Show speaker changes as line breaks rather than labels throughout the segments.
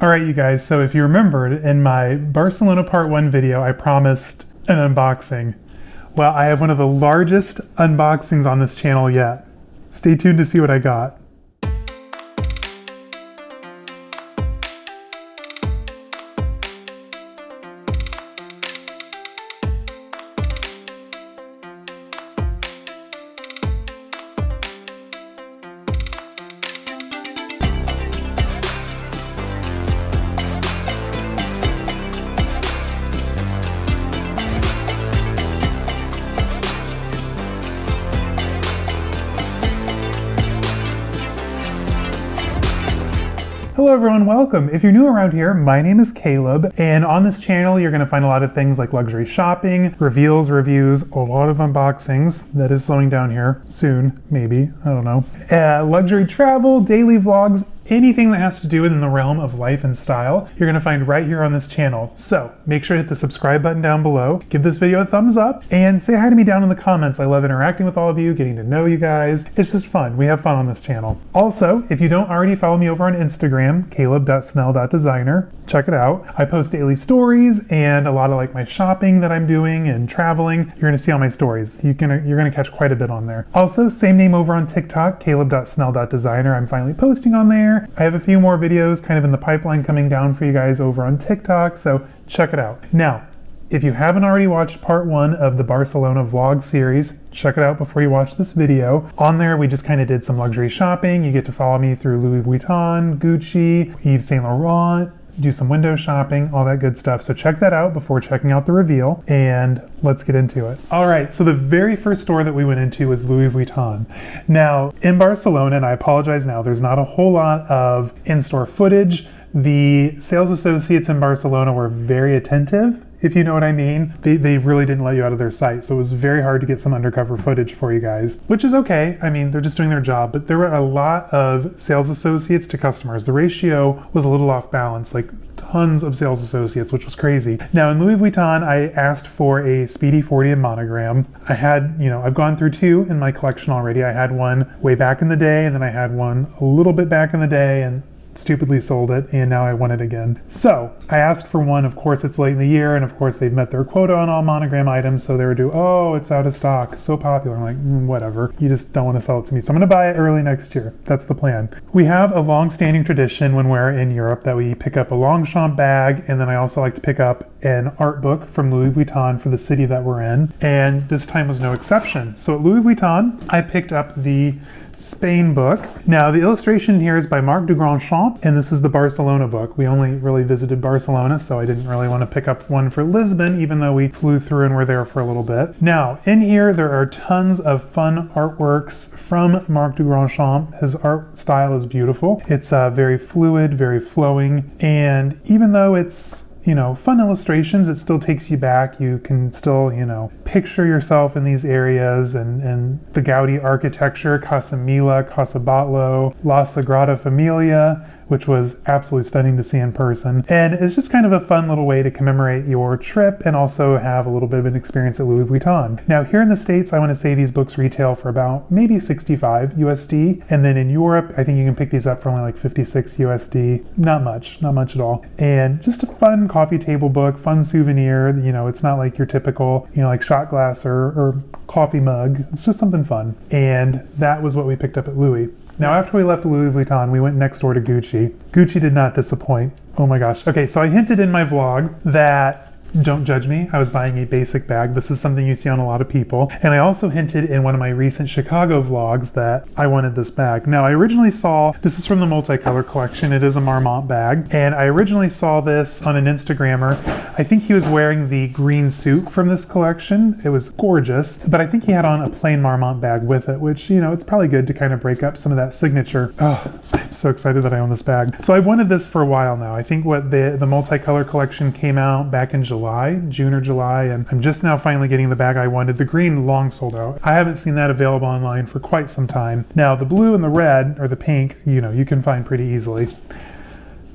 All right, you guys, so if you remembered in my Barcelona Part 1 video, I promised an unboxing. Well, I have one of the largest unboxings on this channel yet. Stay tuned to see what I got. Hello everyone, welcome. If you're new around here, my name is Caleb, and on this channel you're going to find a lot of things like luxury shopping, reveals, reviews, a lot of unboxings. That is slowing down here soon, maybe, I don't know. Luxury travel, daily vlogs, anything that has to do within the realm of life and style, you're going to find right here on this channel. So make sure to hit the subscribe button down below, give this video a thumbs up, and say hi to me down in the comments. I love interacting with all of you, getting to know you guys. It's just fun. We have fun on this channel. Also, if you don't already follow me over on Instagram, caleb.snell.designer, check it out. I post daily stories and a lot of like my shopping that I'm doing and traveling. You're going to see all my stories. You're going to catch quite a bit on there. Also, same name over on TikTok, caleb.snell.designer. I'm finally posting on there. I have a few more videos kind of in the pipeline coming down for you guys over on TikTok, so check it out. Now, if you haven't already watched part 1 of the Barcelona vlog series, check it out before you watch this video. On there, we just kind of did some luxury shopping. You get to follow me through Louis Vuitton, Gucci, Yves Saint Laurent, do some window shopping, all that good stuff. So check that out before checking out the reveal, and let's get into it. All right, so the very first store that we went into was Louis Vuitton. Now, in Barcelona, and I apologize now, there's not a whole lot of in-store footage. The sales associates in Barcelona were very attentive, if you know what I mean. They really didn't let you out of their sight, so it was very hard to get some undercover footage for you guys, which is okay. I mean, they're just doing their job, but there were a lot of sales associates to customers. The ratio was a little off balance, like tons of sales associates, which was crazy. Now in Louis Vuitton, I asked for a Speedy 40 in monogram. I had, I've gone through 2 in my collection already. I had one way back in the day, and then I had one a little bit back in the day, and stupidly sold it, and now I want it again. So I asked for one. Of course, it's late in the year, and of course they've met their quota on all monogram items, so they were due, oh, it's out of stock, so popular. I'm like, whatever, you just don't want to sell it to me, so I'm gonna buy it early next year. That's the plan. We have a long-standing tradition when we're in Europe that we pick up a Longchamp bag, and then I also like to pick up an art book from Louis Vuitton for the city that we're in, and this time was no exception. So at Louis Vuitton, I picked up the Spain book. Now the illustration here is by Marc de Grandchamp, and this is the Barcelona book. We only really visited Barcelona, so I didn't really want to pick up one for Lisbon, even though we flew through and were there for a little bit. Now in here there are tons of fun artworks from Marc de Grandchamp. His art style is beautiful. It's very fluid, very flowing, and even though it's fun illustrations, it still takes you back. You can still, picture yourself in these areas and the Gaudi architecture, Casa Mila, Casa Batlló, La Sagrada Familia, which was absolutely stunning to see in person. And it's just kind of a fun little way to commemorate your trip and also have a little bit of an experience at Louis Vuitton. Now here in the States, I want to say these books retail for about maybe 65 USD. And then in Europe, I think you can pick these up for only like 56 USD. Not much at all. And just a fun coffee table book, fun souvenir. It's not like your typical, like shot glass or coffee mug. It's just something fun. And that was what we picked up at Louis. Now, after we left Louis Vuitton, we went next door to Gucci. Gucci did not disappoint. Oh my gosh. Okay, so I hinted in my vlog that, don't judge me, I was buying a basic bag. This is something you see on a lot of people. And I also hinted in one of my recent Chicago vlogs that I wanted this bag. Now, I originally saw, this is from the multicolor collection. It is a Marmont bag. And I originally saw this on an Instagrammer. I think he was wearing the green suit from this collection. It was gorgeous, but I think he had on a plain Marmont bag with it, which, it's probably good to kind of break up some of that signature. Oh, I'm so excited that I own this bag. So I've wanted this for a while now. I think what the multicolor collection came out back in June or July, and I'm just now finally getting the bag I wanted. The green long sold out. I haven't seen that available online for quite some time. Now the blue and the red, or the pink, you can find pretty easily.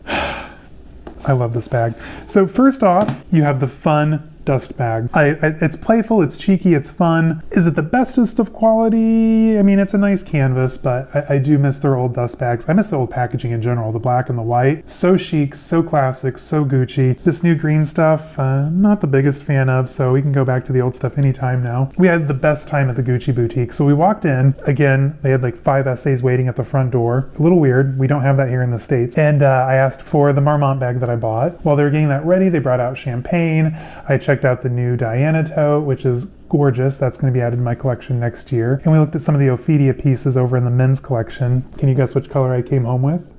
I love this bag. So first off, you have the fun dust bag. It's playful, it's cheeky, it's fun. Is it the bestest of quality? I mean, it's a nice canvas, but I do miss their old dust bags. I miss the old packaging in general, the black and the white. So chic, so classic, so Gucci. This new green stuff, not the biggest fan of, so we can go back to the old stuff anytime now. We had the best time at the Gucci boutique. So we walked in, again, they had like 5 essays waiting at the front door. A little weird, we don't have that here in the States. And I asked for the Marmont bag that I bought. While they were getting that ready, they brought out champagne. I checked out the new Diana tote, which is gorgeous. That's going to be added to my collection next year. And we looked at some of the Ophidia pieces over in the men's collection. Can you guess which color I came home with?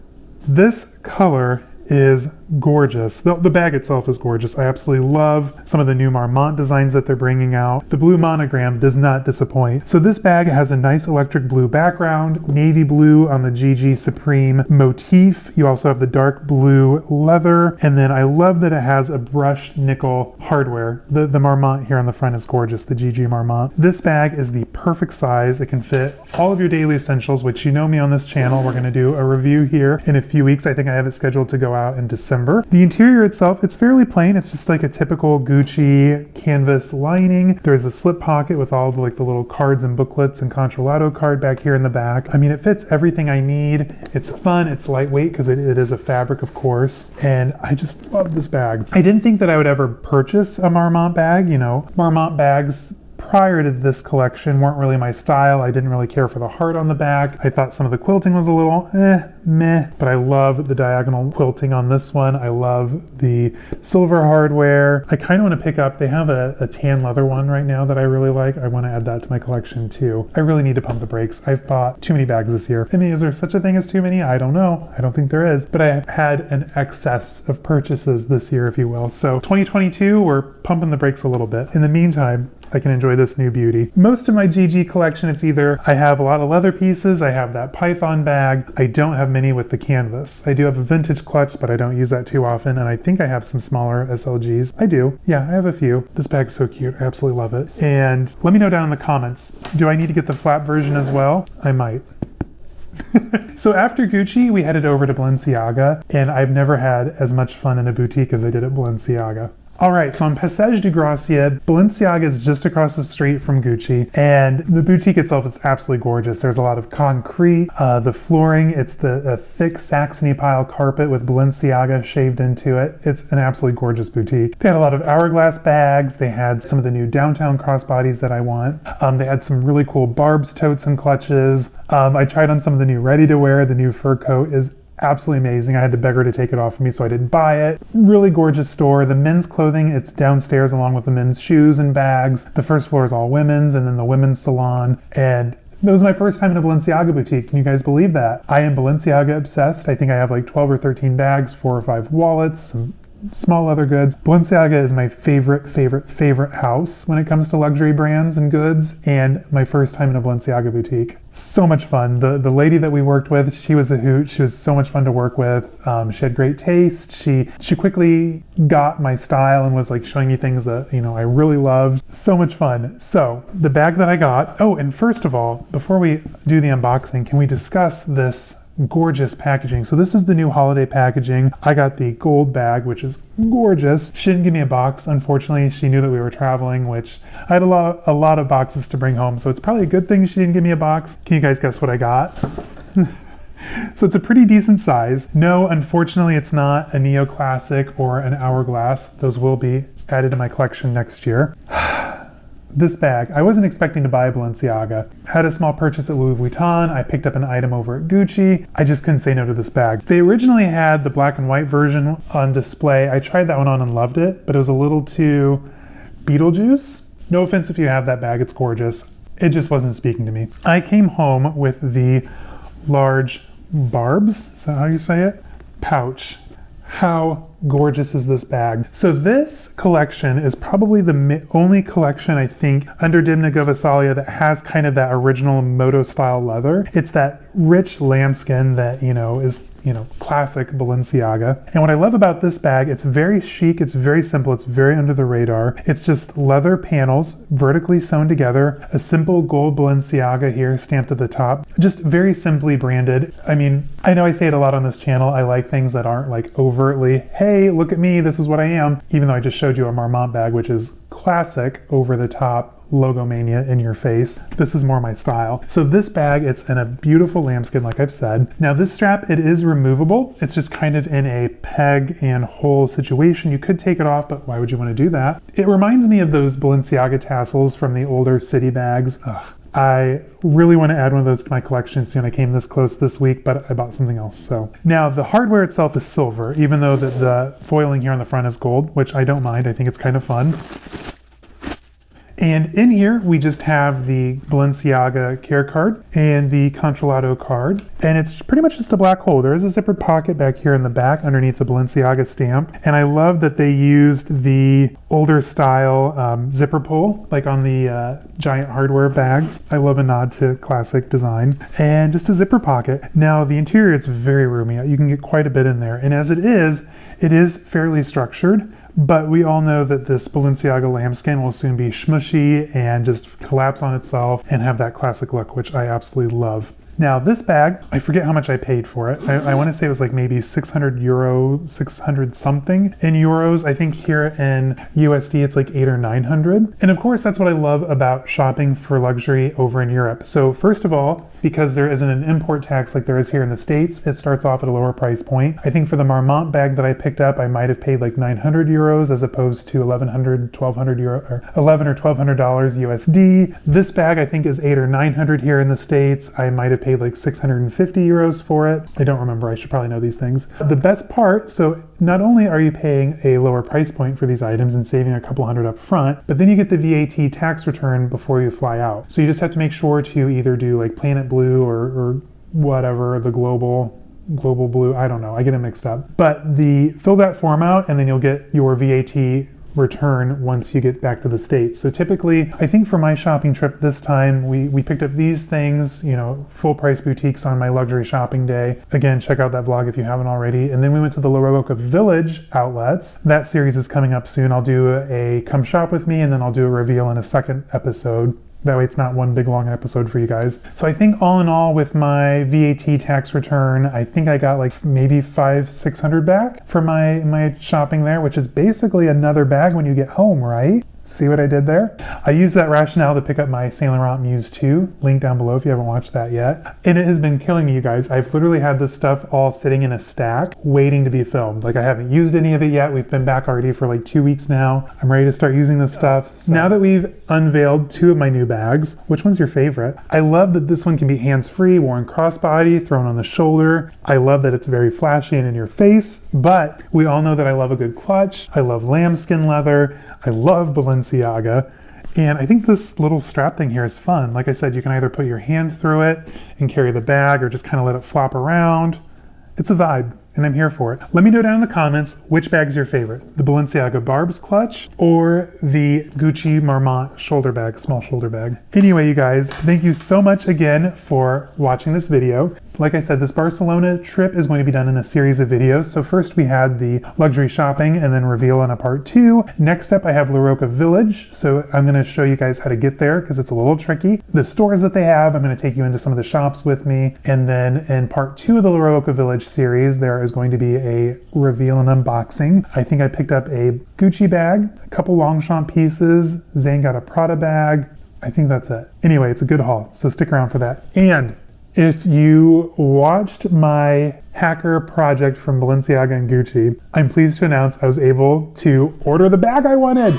This color is gorgeous. The bag itself is gorgeous. I absolutely love some of the new Marmont designs that they're bringing out. The blue monogram does not disappoint. So this bag has a nice electric blue background, navy blue on the GG Supreme motif. You also have the dark blue leather, and then I love that it has a brushed nickel hardware. The Marmont here on the front is gorgeous, the GG Marmont. This bag is the perfect size. It can fit all of your daily essentials, which you know me on this channel. We're going to do a review here in a few weeks. I think I have it scheduled to go out in December. The interior itself, it's fairly plain. It's just like a typical Gucci canvas lining. There's a slip pocket with all the little cards and booklets and Controlato card back here in the back. I mean, it fits everything I need. It's fun, it's lightweight because it is a fabric, of course, and I just love this bag. I didn't think that I would ever purchase a Marmont bag. You know, Marmont bags prior to this collection weren't really my style. I didn't really care for the heart on the back. I thought some of the quilting was a little meh, but I love the diagonal quilting on this one. I love the silver hardware. I kind of want to pick up, they have a tan leather one right now that I really like. I want to add that to my collection too. I really need to pump the brakes. I've bought too many bags this year. I mean, is there such a thing as too many? I don't know. I don't think there is, but I have had an excess of purchases this year, if you will. So 2022, we're pumping the brakes a little bit. In the meantime, I can enjoy this new beauty. Most of my GG collection, it's either I have a lot of leather pieces, I have that python bag, I don't have many with the canvas. I do have a vintage clutch, but I don't use that too often, and I think I have some smaller SLGs. I do. Yeah, I have a few. This bag's so cute. I absolutely love it. And let me know down in the comments, do I need to get the flap version as well? I might. So after Gucci, we headed over to Balenciaga, and I've never had as much fun in a boutique as I did at Balenciaga. All right, so on Passage de Gracia, Balenciaga is just across the street from Gucci, and the boutique itself is absolutely gorgeous. There's a lot of concrete, the flooring, it's the thick Saxony pile carpet with Balenciaga shaved into it. It's an absolutely gorgeous boutique. They had a lot of hourglass bags. They had some of the new downtown crossbodies that I want. They had some really cool Barbes totes and clutches. I tried on some of the new ready-to-wear. The new fur coat is absolutely amazing. I had to beg her to take it off of me, so I didn't buy it. Really gorgeous store. The men's clothing, it's downstairs along with the men's shoes and bags. The first floor is all women's, and then the women's salon. And that was my first time in a Balenciaga boutique. Can you guys believe that? I am Balenciaga obsessed. I think I have like 12 or 13 bags, 4 or 5 wallets, some small leather goods. Balenciaga is my favorite house when it comes to luxury brands and goods, and my first time in a Balenciaga boutique. So much fun. The lady that we worked with, she was a hoot. She was so much fun to work with. She had great taste. She quickly got my style and was like showing me things that, you know, I really loved. So much fun. So the bag that I got, oh, and first of all, before we do the unboxing, can we discuss this gorgeous packaging? So this is the new holiday packaging. I got the gold bag, which is gorgeous. She didn't give me a box. Unfortunately, she knew that we were traveling, which I had a lot of boxes to bring home. So it's probably a good thing she didn't give me a box. Can you guys guess what I got? So it's a pretty decent size. No, unfortunately, it's not a neoclassic or an hourglass. Those will be added to my collection next year. This bag, I wasn't expecting to buy Balenciaga. Had a small purchase at Louis Vuitton. I picked up an item over at Gucci. I just couldn't say no to this bag. They originally had the black and white version on display. I tried that one on and loved it, but it was a little too Beetlejuice. No offense if you have that bag, it's gorgeous. It just wasn't speaking to me. I came home with the large Barbes, is that how you say it? Pouch. How gorgeous is this bag? So this collection is probably the only collection, I think, under Dimna Gvasalia that has kind of that original moto style leather. It's that rich lambskin that, you know, is, you know, classic Balenciaga. And what I love about this bag, it's very chic, it's very simple, it's very under the radar. It's just leather panels vertically sewn together, a simple gold Balenciaga here stamped at the top, just very simply branded. I mean, I know I say it a lot on this channel. I like things that aren't like overtly, hey, hey, look at me, this is what I am. Even though I just showed you a Marmont bag, which is classic, over the top, logo mania in your face. This is more my style. So this bag, it's in a beautiful lambskin, like I've said. Now this strap, it is removable. It's just kind of in a peg and hole situation. You could take it off, but why would you want to do that? It reminds me of those Balenciaga tassels from the older city bags. Ugh. I really want to add one of those to my collection soon. I came this close this week, but I bought something else. So now the hardware itself is silver, even though the foiling here on the front is gold, which I don't mind. I think it's kind of fun. And in here, we just have the Balenciaga care card and the Controlado card. And it's pretty much just a black hole. There is a zippered pocket back here in the back underneath the Balenciaga stamp. And I love that they used the older style zipper pull, like on the giant hardware bags. I love a nod to classic design. And just a zipper pocket. Now the interior, it's very roomy. You can get quite a bit in there. And as it is fairly structured. But we all know that this Balenciaga lambskin will soon be smushy and just collapse on itself and have that classic look, which I absolutely love. Now this bag, I forget how much I paid for it. I want to say it was like maybe 600 euro, 600 something in euros. I think here in USD it's like 800 or 900. And of course that's what I love about shopping for luxury over in Europe. So first of all, because there isn't an import tax like there is here in the States, it starts off at a lower price point. I think for the Marmont bag that I picked up, I might have paid like 900 euros as opposed to 1100, 1200 euro, or 11 or $1,200 USD. This bag I think is 800 or 900 here in the States. I might have paid like 650 euros for it. I don't remember, I should probably know these things. The best part, so not only are you paying a lower price point for these items and saving a couple hundred up front, but then you get the VAT tax return before you fly out. So you just have to make sure to either do like Planet Blue or whatever, the global blue, I don't know, I get it mixed up. But fill that form out and then you'll get your VAT return once you get back to the States. So typically, I think for my shopping trip this time, we picked up these things, you know, full price boutiques on my luxury shopping day. Again, check out that vlog if you haven't already. And then we went to the Roca Village outlets. That series is coming up soon. I'll do a come shop with me and then I'll do a reveal in a second episode. That way it's not one big long episode for you guys. So I think all in all with my VAT tax return, I think I got like maybe 500-600 back for my shopping there, which is basically another bag when you get home, right? See what I did there? I used that rationale to pick up my Saint Laurent Muse 2, link down below if you haven't watched that yet. And it has been killing me, you guys. I've literally had this stuff all sitting in a stack, waiting to be filmed. Like I haven't used any of it yet. We've been back already for like 2 weeks now. I'm ready to start using this stuff. So now that we've unveiled 2 of my new bags, which one's your favorite? I love that this one can be hands-free, worn crossbody, thrown on the shoulder. I love that it's very flashy and in your face, but we all know that I love a good clutch. I love lambskin leather. I love Balenciaga, and I think this little strap thing here is fun. Like I said, you can either put your hand through it and carry the bag or just kind of let it flop around. It's a vibe, and I'm here for it. Let me know down in the comments which bag's your favorite, the Balenciaga Barbes clutch or the Gucci Marmont shoulder bag, small shoulder bag. Anyway, you guys, thank you so much again for watching this video. Like I said, this Barcelona trip is going to be done in a series of videos. So first we had the luxury shopping and then reveal in a part 2. Next up I have Roca Village. So I'm gonna show you guys how to get there because it's a little tricky. The stores that they have, I'm gonna take you into some of the shops with me. And then in part 2 of the Roca Village series, there is going to be a reveal and unboxing. I think I picked up a Gucci bag, a couple Longchamp pieces. Zane got a Prada bag. I think that's it. Anyway, it's a good haul, so stick around for that. And if you watched my hacker project from Balenciaga and Gucci, I'm pleased to announce I was able to order the bag I wanted.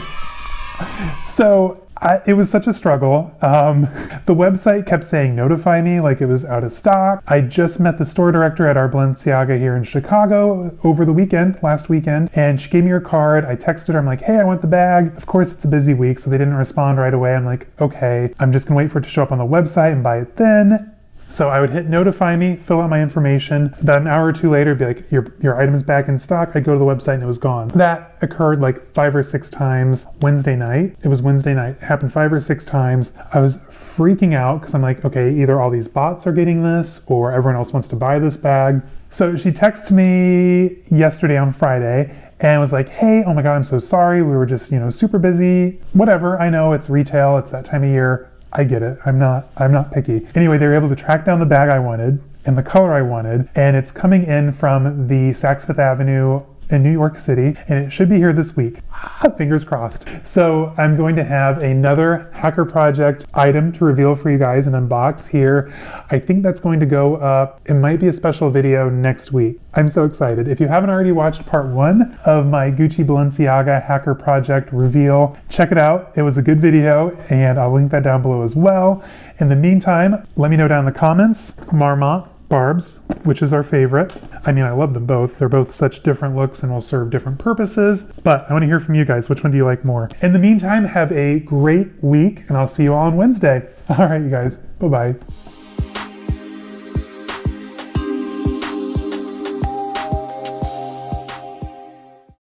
So it was such a struggle. The website kept saying notify me like it was out of stock. I just met the store director at our Balenciaga here in Chicago over the weekend, last weekend, and she gave me her card. I texted her, I'm like, hey, I want the bag. Of course, it's a busy week, so they didn't respond right away. I'm like, okay, I'm just gonna wait for it to show up on the website and buy it then. So I would hit notify me, fill out my information. About an hour or 2 later, be like, your item is back in stock. I'd go to the website and it was gone. That occurred like 5 or 6 times Wednesday night. It was Wednesday night. It happened 5 or 6 times. I was freaking out because I'm like, okay, either all these bots are getting this or everyone else wants to buy this bag. So she texted me yesterday on Friday and was like, hey, oh my God, I'm so sorry. We were just, super busy. Whatever, I know it's retail. It's that time of year. I get it. I'm not picky. Anyway, they were able to track down the bag I wanted and the color I wanted, and it's coming in from the Saks Fifth Avenue in New York City, and it should be here this week. Fingers crossed. So I'm going to have another Hacker Project item to reveal for you guys and unbox here. I think that's going to go up. It might be a special video next week. I'm so excited. If you haven't already watched part 1 of my Gucci Balenciaga Hacker Project reveal, check it out. It was a good video, and I'll link that down below as well. In the meantime, let me know down in the comments, Marmont, Barbes, which is our favorite. I mean, I love them both. They're both such different looks and will serve different purposes, but I want to hear from you guys. Which one do you like more? In the meantime, have a great week, and I'll see you all on Wednesday. All right, you guys. Bye-bye.